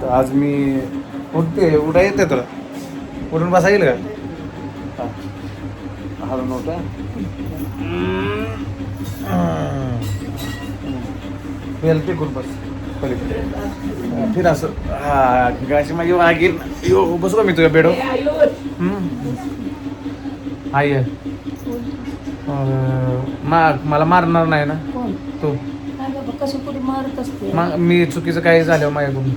तर आज मी उठा येते तुला उठून बसा येईल का हळू नव्हता ते करून बस पलीकडे फिर असं हा गाशी माझी वागीर यो बसू का मी तुझ्या बेडो आई मला मारणार नाही ना तू मी चुकीचं काही झालं माझ्याकडून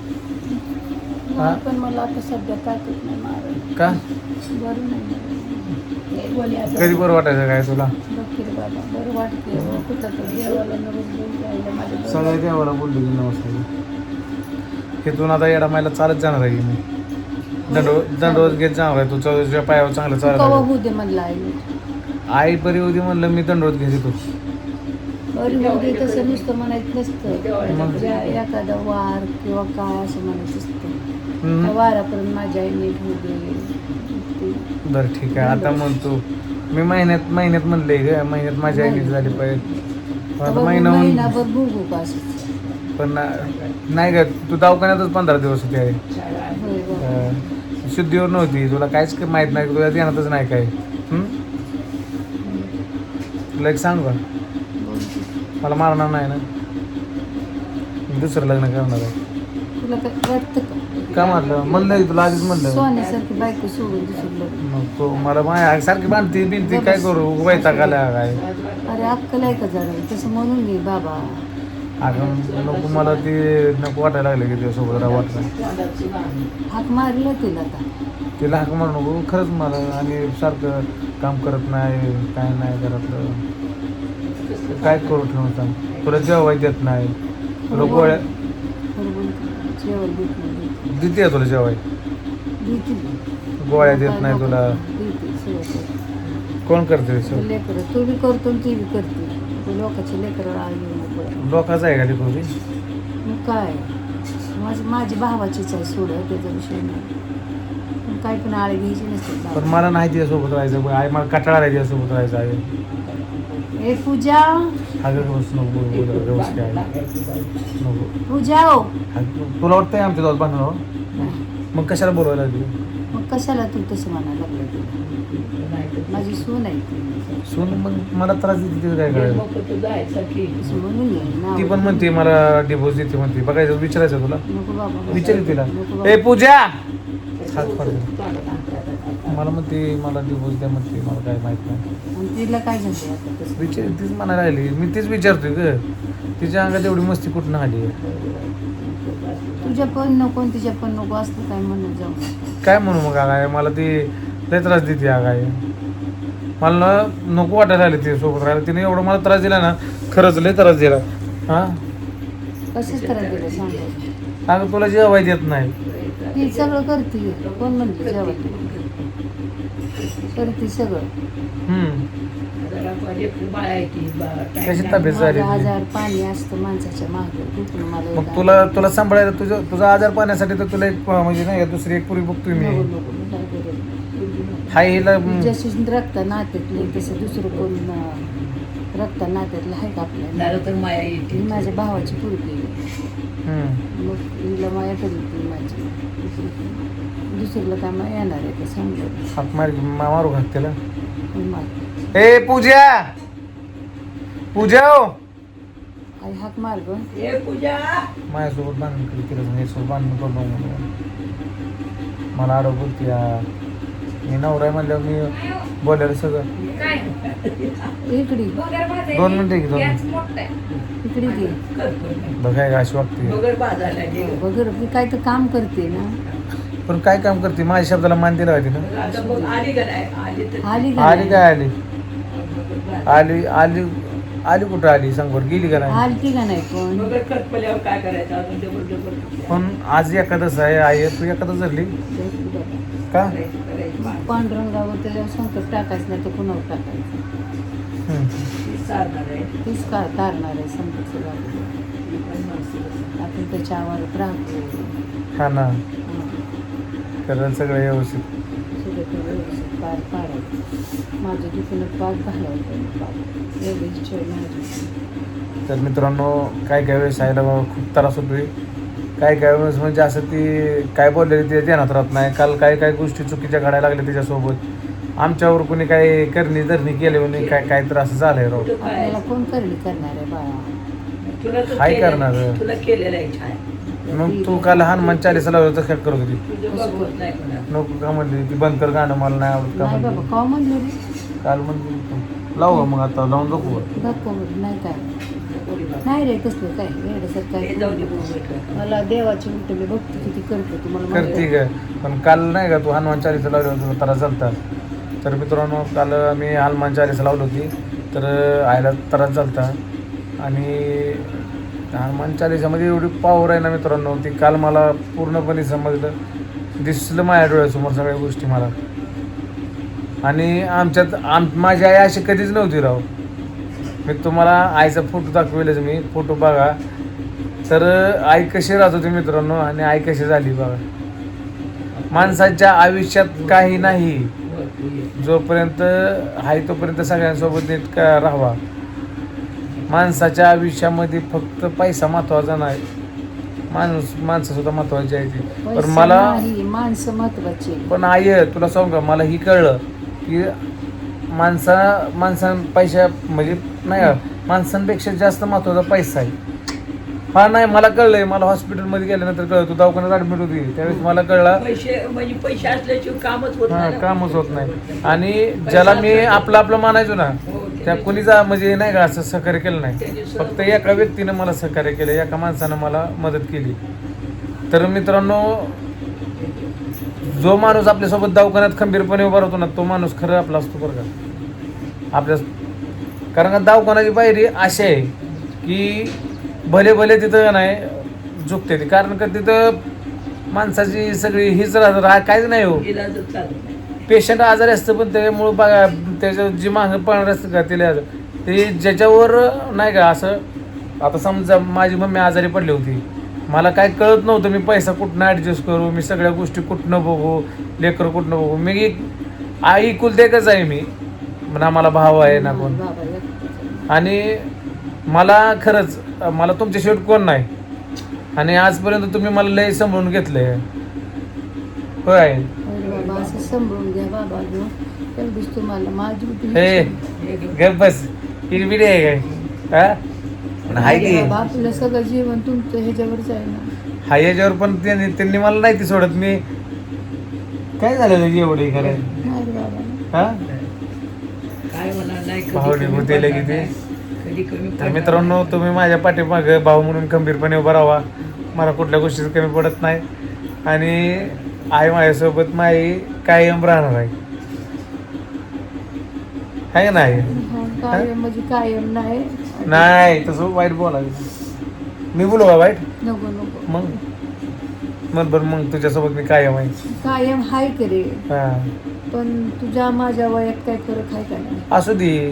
पण मला आता सध्या काय का कधी बरं वाटायचं काय तुला बरं वाटते सगळ्या देवाला बोललो की नमस्कार तिथून आता येडा मायला चालत जाणार आहे मी दंडोज घेत जाणार आहे तुझ्या पायावर चांगलं चालत होऊ दे म्हणलं आई बरी होती म्हणलं मी दंडोज घेते तू बरी होऊ दे तसं नुसतं म्हणायचं नसतं एखादा वार किंवा काय असं म्हणायचं असतं वारापर्यंत माझ्या आई नीट होऊ दे बरं ठीक आहे आता म्हणतो मी महिन्यात म्हणले ग महिन्यात माझी आई नीट झाली पाहिजे आता महिनाभर भोगू का असं पण नाही ग तू दवाखान्यातच 15 दिवस होती आहे शुद्धीवर नव्हती तुला काहीच माहीत नाही तुला ध्यानातच नाही काय तुला एक सांग का मला मारणार नाही ना दुसरं लग्न करणार आहे तुला काय वाटतं का मारलं म्हणलं तुला आधीच म्हणलं सोन्यासारखी बायको सोडून दुसरं नको मला माझ्या सारखी बांधती बिनती काय करू वैताग आला काय अरे अक्कल आहे का जरा तसं म्हणून घे बाबा अगं नको मला ती नको वाटायला लागलं की तुझ्यासोबत वाटलं हाक मारलं तिला आता तिला हाक मारू नको खरंच मला आणि सारखं काम करत नाही काय नाही घरातलं काय करू ठेवता तुला जेवाय देत नाही तुला गोळ्या देते तुला जेवाय गोळ्या देत नाही तुला कोण करते लेकर तू बी करतो ती बी करते तू लोकांच्या लेकराला आली लोकांचं आहे का ते पूर्वी मग काय माझी भावाचीच आहे सोड त्याचा विषय नाही काय पण आळे घ्यायची नसते पण मला नाही तिच्यासोबत राहायचं आई मला कटाळा आहे तिच्यासोबत राहायचं आहे ए पूजा अगं बस नको व्यवस्थित आहे नको पूजा हो तुला वाटतंय आमच्या दोघं बांधणार मग कशाला बोलवायला लागली मग कशाला तू तसं म्हणायला लागलं माझी सून आहे सून मग मला त्रास देते काय करायचं म्हणून ती पण म्हणते मला डिवोर्स देते म्हणते बघायचं विचारायचं तुला नको बाबा विचार तिला ए पूजा हात फाड मला म्हणते मला डिवोर्स द्या म्हणते मला काय माहित नाही आणि तिला काय झालं आता तसं विचार तीच म्हणायला लागली मी तीच विचारतोय ग तिच्या अंगात एवढी मस्ती कुठून आली तुझ्या पण नको आणि तिच्या पण नको असतं काय म्हणून जाऊ काय म्हणू मग काय मला ती लय त्रास देते काय मला नको वाटायला लागले तिच्या सोबत राहायला तिने एवढं मला त्रास दिला ना खरंच लय त्रास दिला हां कसंच त्रास दिला सांग अगं तुला जेवाय देत नाही ती सगळं करते कोण म्हणते जेवण करते सगळं कशी तब्येत झाली आजार पाणी असतं माणसाच्या मागे मग तुला सांभाळायला तुझा आजार पाहण्यासाठी तर तुला एक म्हणजे नाही दुसरी एक पुरी बघतोय मी हाय हिला जशी रक्त नात्यातले तसं दुसरं कोण रक्त नात्यातलं आहे का आपल्याला तर माया येते माझ्या भावाची पुरगी मग हिला माया कधी माझी दुसरीला काय माया येणार आहे ते सांगलं हात मारू घात त्याला ए पूजा पूजा आई हाक मार ग माझ्यासोबत बांधून केलं सोबत बांधून करून मला आडव बोलते मी नवरा म्हणल्यावर मी बोलायला सगळं इकडे 2 मिनिटं की 2 मिनिट इकडे घे बघाय का अशी वागते वगैरे मी काय तर काम करते ना पण काय काम करते माझ्या शब्दाला मान दिला होती ना आली काय आली आली आली कुठं आली सांग बरं गेली का नाही आलती का नाही पण आज एखादच आहे आई तू एखादं धरली का पांडुरंगावर त्याच्यावर संकट टाकायचं नाही तर कुणावर टाकायचं तीच का तारणार आहे संकट आपण त्याच्या आवारात राहतो हा ना करायला सगळं व्यवस्थित पार पाडायचं माझ्या दुकानात पाक घालावं एवढी इच्छा आहे माझी तर मित्रांनो काय काय वेळेस आईला खूप त्रास होतोय काय काय वेळेस म्हणजे असं ती काय बोललेली ते ध्यानात राहत नाही. काल काय काय गोष्टी चुकीच्या घडायला लागल्या त्याच्यासोबत. आमच्यावर कोणी काय करणी धरणी केली म्हणे काय तर असं झालंय राव. आपल्याला कोण करणी करणार आहे बाळा? काय करणार? तुला केलेलं आहे छान. मग तू काल हनुमान चालीसा लावलं तर काय करत होती? तुझं बघ होत नाही कोणा. नको का म्हणली ती बंद कर गाणं मला नाही आवडत का नाही बाबा म्हणली. का म्हणलं रे? काल म्हणली लावू मग आता लावून नको. नको नाही काय नाही रे तसलं काय वेड्यासारखं हे जाऊ दे काय. बघू. मला देवाची उलट मी बघते किती करते तुम्हाला माहिती करते आहे. का? पण काल नाही का तू हनुमान चालीसा लावली होती त्रास झालता. तर मित्रांनो काल मी हनुमान चालीसा लावली होती तर आईला त्रास झालता. आणि हनुमान चालीसामध्ये एवढी पॉवर आहे ना मित्रांनो, ती काल मला पूर्णपणे समजलं, दिसलं माझ्या डोळ्यासमोर सगळ्या गोष्टी मला. आणि आमच्यात माझी आई अशी कधीच नव्हती राव. मी तुम्हाला आईचा फोटो दाखवेलच, मी फोटो बघा तर आई कशी राहत होती मित्रांनो आणि आई कशी झाली बघा. माणसाच्या आयुष्यात काही नाही, जोपर्यंत आहे तोपर्यंत सगळ्यांसोबत नीट का राहावा. माणसाच्या आयुष्यामध्ये फक्त पैसा महत्त्वाचा नाही, माणसं सुद्धा महत्त्वाची आहे ती. पण पैसा मला नाही, माणसं महत्वाची आहे. पण आई तुला सांगू का, मला ही कळलं की पैसा म्हणजे नाही का, माणसांपेक्षा जास्त महत्त्वाचा पैसा आहे. हा नाही मला कळलंय, मला हॉस्पिटलमध्ये गेल्यानंतर कळलं. तू दवाखान्यात ॲडमिट होती त्यावेळेस मला कळलं पैसे म्हणजे पैसे असल्याशिवाय कामच होत हा नाही ना. कामच होत नाही. आणि ज्याला मी आपलं मानायचो ना, त्या कुणीचा म्हणजे नाही का असं सहकार्य केलं नाही. फक्त एका व्यक्तीनं मला सहकार्य केलं, एका माणसानं मला मदत केली. तर मित्रांनो, जो माणूस आपल्यासोबत दवाखान्यात खंबीरपणे उभा राहतो ना, तो माणूस खरं आपला असतो बरं का आपल्या. कारण का दवाखान्याची पायरी अशी आहे की भले तिथं नाही झुकते ती. कारण का तिथं माणसाची सगळी हीच राहत काहीच नाही हो. इलाजच चालत नाही. पेशंट आजारी असतं पण त्याच्यामुळं बघा त्याचं जी मागं पळणार असतं का तिला ते ज्याच्यावर नाही का असं. आता समजा माझी मम्मी आजारी पडली होती, मला काय कळत नव्हतं मी पैसा कुठनं ॲडजस्ट करू, मी सगळ्या गोष्टी कुठनं बघू, लेकरं कुठनं बघू. मी आई कुलते एकच आहे मी, म्हणा मला भाव आहे ना कोण. बाबा एकटाच. आणि मला खरंच मला तुमच्या शेवट कोण नाही. आणि आजपर्यंत तुम्ही मला लय सांभाळून घेतलंय होय. अरे बाबा असं सांभाळून घ्या बाबा गं. तेवढीच तुम्हाला माझी हे गप बस, हिरबिडी आहे काय? हा पण हाय की बाबा आपलं सगळं जीवन तुमचं ह्याच्यावरच आहे ना. हाय याच्यावर. पण त्यांनी मला नाही ती सोडत. मी काय झालेलं एवढे खरं नाही रे बाबा. हा काय होणार नाही. कधी भावडी कमी होते लगे पडणार ते. नाही. कधी कमी तर पडणार मित्रांनो, नाही. तुम्ही माझ्या पाठीमागं भाऊ म्हणून खंबीरपणे उभा राहा. मला कुठल्या गोष्टीचं कमी पडत नाही. आणि आई माझ्यासोबत माझी कायम राहणार आहे का नाही? हा, कायम म्हणजे कायम नाही. नाही तसं वाईट बोलायचं. मी बोलू का वाईट? नको नको. मग बरं मग तुझ्यासोबत मी कायम आहे. कायम हाय करे, हा पण तुझ्या माझ्या वयात काय फरक आहे का नाही? असू दे.